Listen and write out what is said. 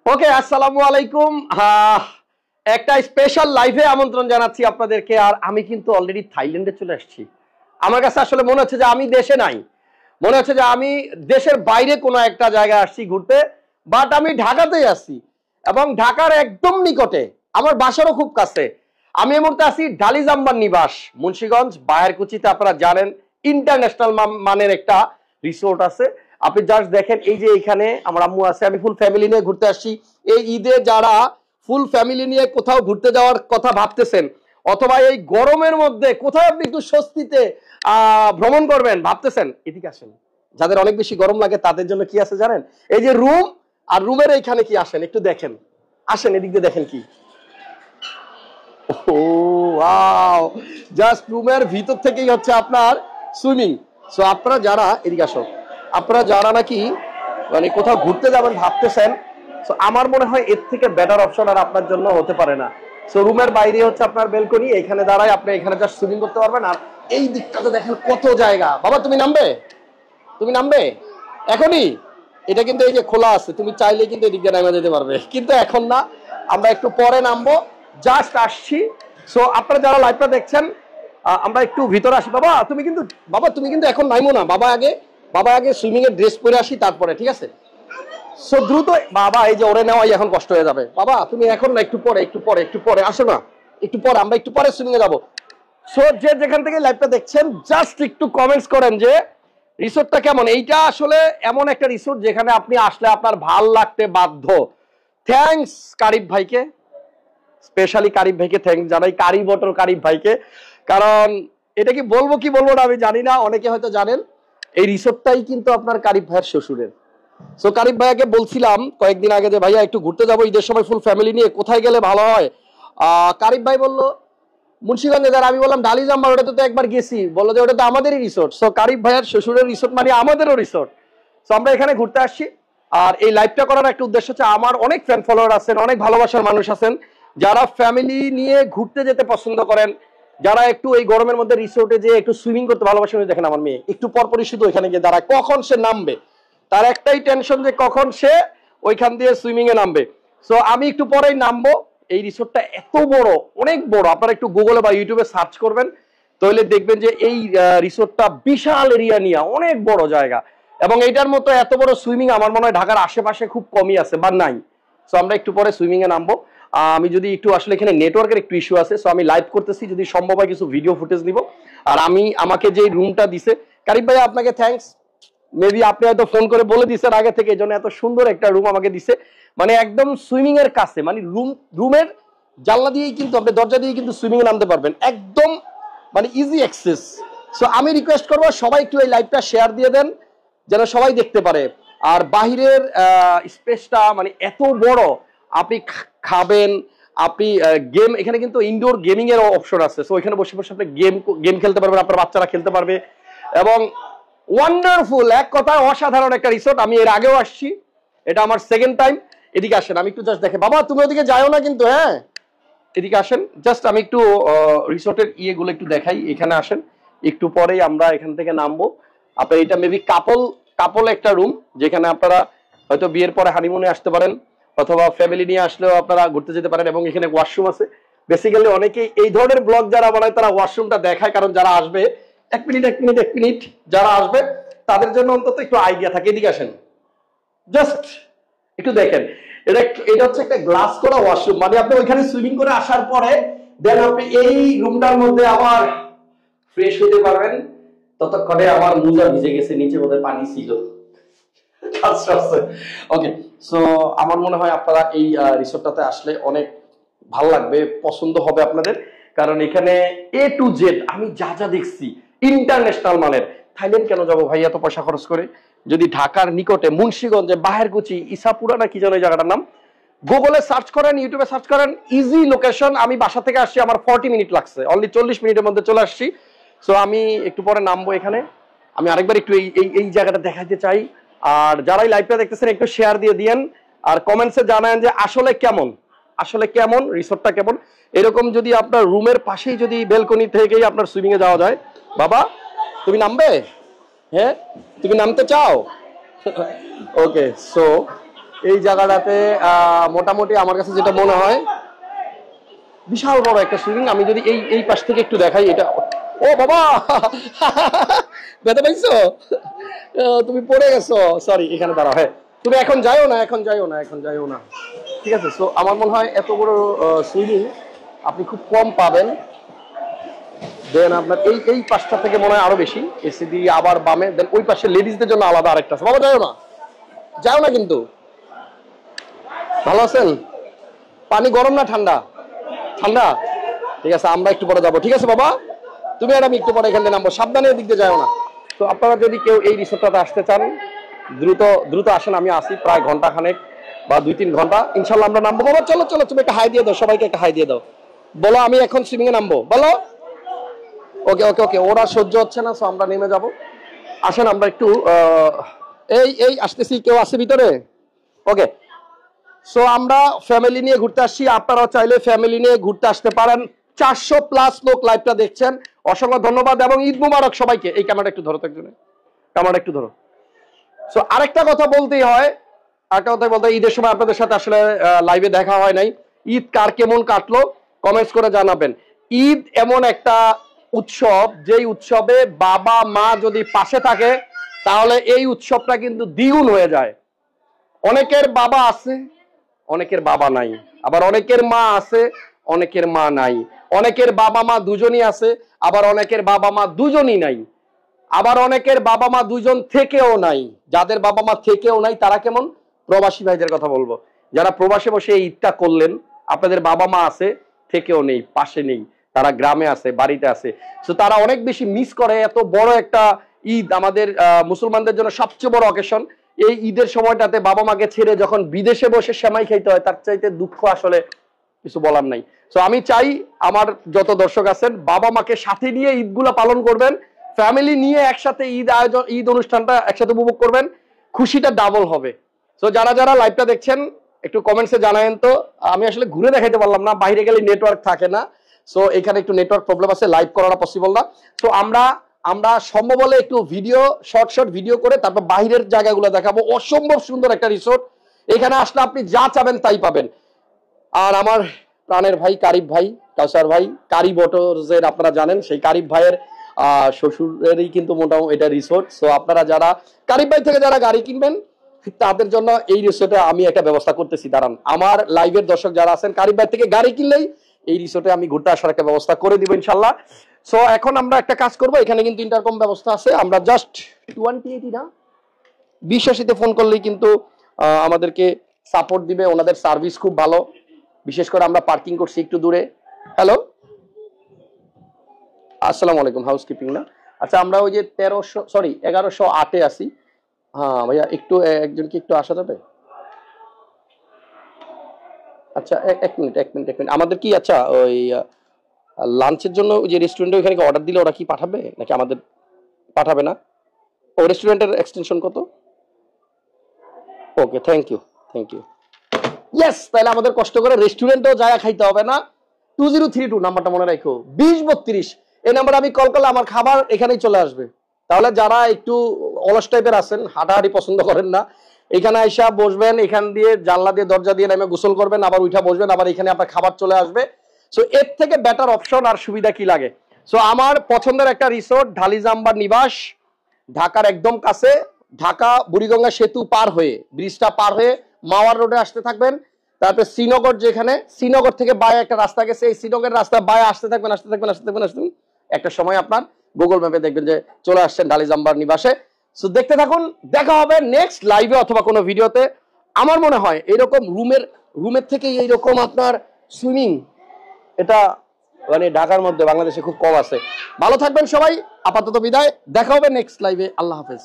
ওকে, আসসালামু আলাইকুম। একটা স্পেশাল লাইভে আমন্ত্রণ জানাচ্ছি আপনাদেরকে। আর আমি কিন্তু অলরেডি থাইল্যান্ডে চলে আসছি। আমার কাছে আসলে মনে হচ্ছে যে আমি দেশে নাই, মনে হচ্ছে যে আমি দেশের বাইরে কোনো একটা জায়গায় আসছি ঘুরতে, বাট আমি ঢাকাতেই আসছি এবং ঢাকার একদম নিকটে, আমার বাসারও খুব কাছে। আমি এই মুহূর্তে আছি ডালিজাম্বার নিবাস, মুন্সিগঞ্জ বায়ারকুচিতে। আপনারা জানেন ইন্টারন্যাশনাল মানের একটা রিসোর্ট আছে। আপনি জাস্ট দেখেন, এই যে এখানে আমার আম্মু আছে, আমি ফুল ফ্যামিলি নিয়ে ঘুরতে আসছি। এই ঈদে যারা ফুল ফ্যামিলি নিয়ে কোথাও ঘুরতে যাওয়ার কথা ভাবতেছেন, অথবা এই গরমের মধ্যে কোথাও আপনি একটু স্বস্তিতে ভ্রমণ করবেন ভাবতেছেন, এদিকে আসেন। যাদের অনেক বেশি গরম লাগে তাদের জন্য কি আছে জানেন? এই যে রুম, আর রুমের এইখানে কি আসেন একটু দেখেন, আসেন এদিক দিয়ে দেখেন কি। ও ওয়াও, জাস্ট রুমের ভিতর থেকেই হচ্ছে আপনার সুইমিং। সো আপনারা যারা এদিকে আসো, আপনারা যারা নাকি মানে কোথাও ঘুরতে যাবেন ভাবতেছেন, সো আমার মনে হয় এর থেকে বেটার অপশন আর আপনার জন্য হতে পারে না। সো রুমের বাইরে হচ্ছে আপনার বেলকনি, এখানে দাঁড়ায় আপনি এখানে জাস্ট সুইমিং করতে পারবেন। আর এই দিকটাতে দেখেন কত জায়গা। বাবা তুমি নামবে, তুমি নামবে এখনই? এটা কিন্তু এই যে খোলা আছে, তুমি চাইলে কিন্তু এদিক দিয়ে নামে যেতে পারবে, কিন্তু এখন না, আমরা একটু পরে নামবো, জাস্ট আসছি। সো আপনারা যারা লাইভটা দেখছেন, আমরা একটু ভিতরে আসি। বাবা তুমি কিন্তু, বাবা তুমি কিন্তু এখন নাইমো না, বাবা আগে সুইমিং এর ড্রেস পরে আসি তারপরে, ঠিক আছে? সো দ্রুত বাবা, এই যে ওরে নেওয়াই এখন কষ্ট হয়ে যাবে। বাবা তুমি এখন না, একটু পরে আসো না, একটু পরে, আমরা একটু পরে সুইমিং এ যাবো। সো যে যেখান থেকে লাইভটা দেখছেন জাস্ট একটু কমেন্টস করেন যে রিসোর্টটা কেমন। এইটা আসলে এমন একটা রিসোর্ট যেখানে আপনি আসলে আপনার ভাল লাগতে বাধ্য। থ্যাঙ্কস কারিব ভাইকে, স্পেশালি কারিব ভাইকে থ্যাঙ্কস জানাই, কারি বটর কারিব ভাইকে। কারণ এটা কি বলবো না আমি জানি না, অনেকে হয়তো জানেন এই রিসোর্টটাই কিন্তু আপনার কারিব ভাইয়ের শ্বশুরের। সো কারিব ভাইয়াকে বলছিলাম কয়েকদিন আগে যে ভাইয়া একটু ঘুরতে যাবো ঈদের সময় ফুল ফ্যামিলি নিয়ে, কোথায় গেলে ভালো হয়? কারিব ভাই বললো মুন্সিগঞ্জে যারা, আমি বললাম ডালিজাম্বার, ওটাতে তো একবার গেছি, বললো যে ওটা তো আমাদেরই রিসোর্ট। সো কারিব ভাইয়ের শ্বশুরের রিসোর্ট মানে আমাদেরও রিসোর্ট। সো আমরা এখানে ঘুরতে আসছি। আর এই লাইভটা করার একটা উদ্দেশ্য হচ্ছে, আমার অনেক ফ্যান ফলোয়ার আছেন, অনেক ভালোবাসার মানুষ আছেন যারা ফ্যামিলি নিয়ে ঘুরতে যেতে পছন্দ করেন, যারা একটু এই গরমের মধ্যে রিসোর্টে যে একটু সুইমিং করতে ভালোবাসেন। দেখেন আমার মেয়ে একটু পরপরই শুধু ওইখানে গিয়ে দাঁড়ায়, কখন সে নামবে, তার একটাই টেনশন যে কখন সে ওইখান দিয়ে সুইমিং এ নামবে। সো আমি একটু পরেই নামবো। এই রিসোর্টটা এত বড়, অনেক বড়, আপনারা একটু গুগলে বা ইউটিউবে সার্চ করবেন, তাহলে দেখবেন যে এই রিসোর্টটা বিশাল এরিয়া নিয়ে অনেক বড় জায়গা। এবং এইটার মতো এত বড় সুইমিং আমার মনে হয় ঢাকার আশেপাশে খুব কমই আছে বা নাই। সো আমরা একটু পরে সুইমিং এ নামবো। আমি যদি একটু, আসলে এখানে নেটওয়ার্কের একটু ইস্যু আছে, সো আমি লাইভ করতেছি, যদি সম্ভব হয় কিছু ভিডিও ফুটেজ নিব। আর আমাকে যে রুমটা দিছে কারিব ভাই, আপনাকে থ্যাঙ্কস। মেবি আপনি হয়তো ফোন করে বলে দিচ্ছেন আগে থেকে, এই জন্য এত সুন্দর একটা রুম আমাকে দিছে, মানে একদম সুইমিং এর কাছে, মানে রুমের জানলা দিয়েই কিন্তু, আপনি দরজা দিয়েই কিন্তু সুইমিং এ নামতে পারবেন, একদম মানে ইজি অ্যাক্সেস। সো আমি রিকোয়েস্ট করবো সবাই একটু এই লাইভটা শেয়ার দিয়ে দেন যেন সবাই দেখতে পারে। আর বাহিরের স্পেসটা মানে এত বড়, আপনি খাবেন, আপনি গেম, এখানে কিন্তু ইনডোর গেমিং এর অপশন আছে। সো এখানে বসে বসে আপনি গেম খেলতে পারবেন, আপনার বাচ্চারা খেলতে পারবে। এবং ওয়ান্ডারফুল, এক কথায় অসাধারণ একটা রিসোর্ট। আমি এর আগেও আসছি, এটা আমার সেকেন্ড টাইম। এদিকে আসেন, আমি একটু জাস্ট দেখে, বাবা তুমি ওদিকে যাও না কিন্তু, হ্যাঁ এদিকে আসেন, জাস্ট আমি একটু রিসোর্টের ইয়েগুলো একটু দেখাই। এখানে আসেন, একটু পরেই আমরা এখান থেকে নামবো। আপনার এটা মেবি কাপল একটা রুম, যেখানে আপনারা হয়তো বিয়ের পরে হানিমুনে আসতে পারেন, অথবা ফ্যামিলি নিয়ে আসলেও আপনারা ঘুরতে যেতে পারেন। এবং এখানে ওয়াশরুম আছে। বেসিক্যালি অনেকেই এই ধরনের ব্লগ যারা বানায় তারা ওয়াশরুমটা দেখায়, কারণ যারা আসবে, এক মিনিট যারা আসবে তাদের জন্য অন্তত একটু আইডিয়া থাকে। এদিকে আসেন, জাস্ট একটু দেখেন, এটা হচ্ছে একটা গ্লাস করা ওয়াশরুম, মানে আপনি ওইখানে সুইমিং করে আসার পরে দেন আপনি এই রুমটার মধ্যে আবার ফ্রেশ হতে পারবেন। ততক্ষণে আমার মোজা ভিজে গেছে, নিচে বোধহয় পানি ছিল। ওকে, সো আমার মনে হয় আপনারা এই রিসোর্টটাতে আসলে অনেক ভালো লাগবে, পছন্দ হবে আপনাদের। কারণ এখানে এ টু জেড আমি যা যা দেখছি ইন্টারন্যাশনাল মানের। থাইল্যান্ড কেন যাবো ভাই এত পয়সা খরচ করে, যদি ঢাকার নিকটে মুন্সিগঞ্জে বাহারকুচি, ইসাপুরা না কি যেন এই জায়গাটার নাম, গুগলে সার্চ করেন, ইউটিউবে সার্চ করেন, ইজি লোকেশন। আমি বাসা থেকে আসছি, আমার 40 মিনিট লাগছে, অনলি 40 মিনিটের মধ্যে চলে আসছি। সো আমি একটু পরে নামবো এখানে। আমি আরেকবার একটু এই জায়গাটা দেখাইতে চাই। আর যারাই লাইভটা দেখতেছেন একটু শেয়ার দিয়ে দিয়েন, আর কমেন্টসে জানান যে আসলে কেমন রিসোর্টটা কেমন। এরকম যদি আপনার রুমের পাশেই যদি বেলকনি থেকেই আপনার সুইমিং এ যাওয়া যায়। বাবা তুমি নামবে? হ্যাঁ তুমি নামতে চাও? ওকে, সো এই জায়গাটাতে মোটামুটি আমার কাছে যেটা মনে হয় বিশাল বড় একটা সুইমিং। আমি যদি এই পাশ থেকে একটু দেখাই, এটা ও বাবা ব্যথা পাইছো, তুমি পড়ে গেছো, সরি এখানে দাঁড়াও। হ্যাঁ তুমি এখন যাইও না, এখন যাইও না, এখন যাইও না, ঠিক আছে। সো আমার মনে হয় এত বড় সুইমিং আপনি খুব কম পাবেন। দেন আপনার এই পাশটা থেকে মনে হয় আরো বেশি, এসি দিয়ে আবার বামে, দেন ওই পাশে লেডিসদের জন্য আলাদা আরেকটা আছে। বাবা যাইও না, যাও না কিন্তু। ভালো আছেন? পানি গরম না ঠান্ডা? ঠান্ডা, ঠিক আছে আমরা একটু পরে যাবো, ঠিক আছে বাবা তুমি আর আমি একটু পরে এখানে নামবো, সাবধানে এদিক দিয়ে যাও না। তো আপনারা যদি কেউ এই রিসোর্টটাতে আসতে চান দ্রুত দ্রুত আসেন, আমি আসি প্রায় ঘন্টা খানেক বা 2-3 ঘন্টা, ইনশাল্লাহ আমরা নামবো। বাবা চলো চলো, তুমি একটা হাই দিয়ে দাও, সবাইকে একটা হাই দিয়ে দাও, বলো আমি এখন সুইমিং এ নামবো, বলো। ওকে ওকে ওকে, ওরা সহ্য হচ্ছে না, সো আমরা নেমে যাব। আসেন আমরা একটু এই আসতেছি, কেউ আসছে ভিতরে? ওকে, সো আমরা ফ্যামিলি নিয়ে ঘুরতে আসছি, আপনারাও চাইলে ফ্যামিলি নিয়ে ঘুরতে আসতে পারেন। 400+ লোক লাইভটা দেখছেন, অসংখ্য ধন্যবাদ এবং ঈদ মুবারক সবাইকে। এই ক্যামেরাটা একটু ধরো তো, একজনে ক্যামেরাটা একটু ধরো। সো আরেকটা কথা বলতেই হয়, আরেকটা কথা বলতে, ঈদের সময় আপনাদের সাথে আসলে লাইভে দেখা হয় নাই। ঈদ কার কেমন কাটলো কমেন্টস করে জানাবেন। ঈদ এমন একটা উৎসব, যেই উৎসবে বাবা মা যদি পাশে থাকে তাহলে এই উৎসবটা কিন্তু দ্বিগুণ হয়ে যায়। অনেকের বাবা আছে, অনেকের বাবা নাই, আবার অনেকের মা আছে, অনেকের মা নাই, অনেকের বাবা মা দুজনই আছে, আবার অনেকের বাবা মা দুজনই নাই, আবার অনেকের বাবা মা দুজন থেকেও নাই। যাদের বাবা মা থেকেও নাই তারা কেমন? প্রবাসী ভাইদের কথা বলবো, যারা প্রবাসে বসে এই ঈদটা করলেন, আপনাদের বাবা মা আছে, থেকেও নেই, পাশে নেই, তারা গ্রামে আছে, বাড়িতে আছে। তো তারা অনেক বেশি মিস করে এত বড় একটা ঈদ, আমাদের মুসলমানদের জন্য সবচেয়ে বড় অকেশন। এই ঈদের সময়টাতে বাবা মাকে ছেড়ে যখন বিদেশে বসে সেমাই খাইতে হয়, তার চাইতে দুঃখ আসলে কিছু বলার নাই। তো আমি চাই আমার যত দর্শক আছেন বাবা মাকে সাথে নিয়ে ঈদগুলা পালন করবেন, ফ্যামিলি নিয়ে একসাথে ঈদ আয়োজন, ঈদ অনুষ্ঠানটা একসাথে উপভোগ করবেন, খুশিটা ডাবল হবে। তো যারা যারা লাইভটা দেখছেন একটু কমেন্টসে জানায়েন তো। আমি আসলে ঘুরে দেখাইতে পারলাম না, বাইরে গেলে নেটওয়ার্ক থাকে না, সো এখানে একটু নেটওয়ার্ক প্রবলেম আছে, লাইভ করাটা পসিবল না। তো আমরা সম্ভব হলে একটু ভিডিও শর্ট ভিডিও করে তারপর বাইরের জায়গাগুলো দেখাবো। অসম্ভব সুন্দর একটা রিসোর্ট, এখানে আসলে আপনি যা চাবেন তাই পাবেন। আর আমার প্রাণের ভাই কারিব ভাই, কাউসার ভাই, কারিব অটোজের আপনারা জানেন, সেই কারিব ভাইয়ের শ্বশুরেরই কিন্তু মোটামুটি এটা রিসোর্ট। সো আপনারা যারা কারিব ভাই থেকে যারা গাড়ি কিনবেন তাদের জন্য এই রিসোর্টে আমি একটা ব্যবস্থা করতেছি, দাঁড়ান। আমার লাইভের দর্শক যারা আছেন কারিব ভাই থেকে গাড়ি কিনলেই এই রিসোর্টে আমি ঘুরতে আসার একটা ব্যবস্থা করে দিব ইনশাল্লাহ। সো এখন আমরা একটা কাজ করব, এখানে কিন্তু ইন্টারকম ব্যবস্থা আছে, আমরা জাস্ট 2080 না 2080-তে ফোন করলেই কিন্তু আমাদেরকে সাপোর্ট দিবে, ওনাদের সার্ভিস খুব ভালো। বিশেষ করে আমরা পার্কিং করছি একটু দূরে। হ্যালো, আসসালামু আলাইকুম, হাউসকিপিং না? আচ্ছা আমরা ওই যে 1108-এ আছি। হ্যাঁ ভাইয়া, একটু একজনকে একটু আসা যাবে? আচ্ছা এক মিনিট আমাদের কি, আচ্ছা ওই লাঞ্চের জন্য ওই যে রেস্টুরেন্টে ওইখানে অর্ডার দিলে ওরা কি পাঠাবে নাকি আমাদের পাঠাবে না? ও রেস্টুরেন্টের এক্সটেনশন কত? ওকে, থ্যাংক ইউ। ইয়েস, তাহলে আমাদের কষ্ট করে রেস্টুরেন্টেও জায়গা খাইতে হবে না। 2032 নাম্বারটা মনে রাখো, 2032 এই নাম্বারে আমি কল করলে আমার খাবার এখানেই চলে আসবে। তাহলে যারা একটু অলস টাইপের আছেন, হাঁটাহাঁটি পছন্দ করেন না, এখানে আইসা বসবেন, এখান দিয়ে জানলা দিয়ে দরজা দিয়ে নামে গোসল করবেন, আবার উঠা বসবেন, আবার এখানে আপনার খাবার চলে আসবে। সো এর থেকে বেটার অপশন আর সুবিধা কি লাগে? সো আমার পছন্দের একটা রিসোর্ট ঢালিজাম্বার নিবাস, ঢাকার একদম কাছে, ঢাকা বুড়িগঙ্গা সেতু পার হয়ে, ব্রিজটা পার হয়ে মাওয়ার রোডে আসতে থাকবেন। তারপরে শ্রীনগর, যেখানে শ্রীনগর থেকে বায়ে একটা রাস্তা গেছে, এই শ্রীনগরের রাস্তা বায়ে আসতে থাকবেন। একটা সময় আপনার গুগল ম্যাপে দেখবেন যে চলে আসছেন ঢালিজাম্বার নিবাসে। সো দেখতে থাকুন, দেখা হবে নেক্সট লাইভে অথবা কোনো ভিডিওতে। আমার মনে হয় এরকম রুমের থেকে এইরকম আপনার সুইমিং, এটা মানে ঢাকার মধ্যে বাংলাদেশে খুব কম আছে। ভালো থাকবেন সবাই, আপাতত বিদায়, দেখা হবে নেক্সট লাইভে। আল্লাহ হাফেজ।